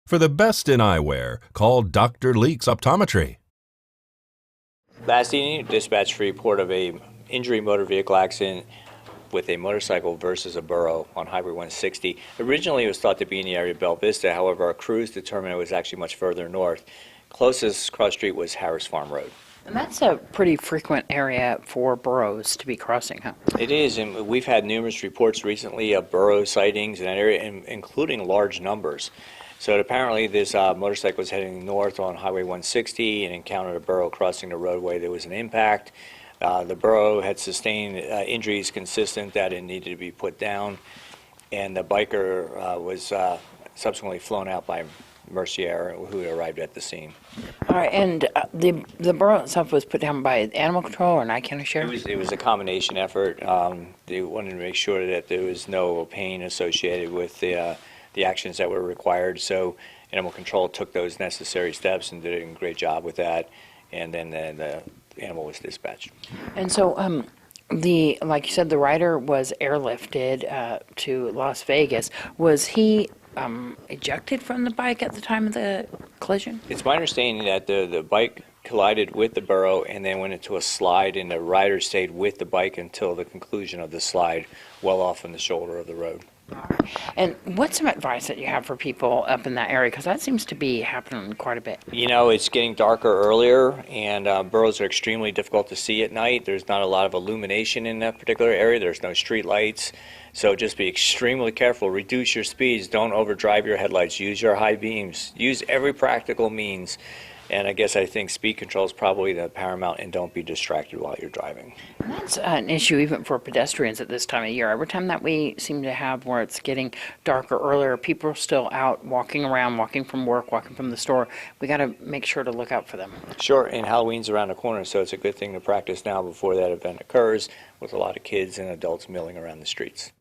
For the best in eyewear, call Dr. Leeks Optometry. Last evening, dispatched a report of a injury motor vehicle accident with a motorcycle versus a burro on Highway 160. Originally, it was thought to be in the area of Vista. However, our crews determined it was actually much further north. Closest cross street was Harris Farm Road. And that's a pretty frequent area for burros to be crossing, huh? It is, and we've had numerous reports recently of burro sightings in that area, including large numbers. So apparently this motorcycle was heading north on Highway 160 and encountered a burro crossing the roadway. There was an impact. The burro had sustained injuries consistent that it needed to be put down, and the biker was subsequently flown out by Mercier, who arrived at the scene. All right, and the burro itself was put down by animal control or an I-County sheriff? It was a combination effort. They wanted to make sure that there was no pain associated with the actions that were required. So animal control took those necessary steps and did a great job with that. And then the animal was dispatched. And so, like you said, the rider was airlifted to Las Vegas. Was he ejected from the bike at the time of the collision? It's my understanding that the bike collided with the burro and then went into a slide, and the rider stayed with the bike until the conclusion of the slide, well off on the shoulder of the road. And what's some advice that you have for people up in that area? Because that seems to be happening quite a bit. You know, it's getting darker earlier, and burros are extremely difficult to see at night. There's not a lot of illumination in that particular area. There's no street lights. So just be extremely careful. Reduce your speeds. Don't overdrive your headlights. Use your high beams. Use every practical means. And I think speed control is probably the paramount, and don't be distracted while you're driving. And that's an issue even for pedestrians at this time of year. Every time that we seem to have where it's getting darker earlier, people are still out walking around, walking from work, walking from the store. We got to make sure to look out for them. Sure, and Halloween's around the corner, so it's a good thing to practice now before that event occurs, with a lot of kids and adults milling around the streets.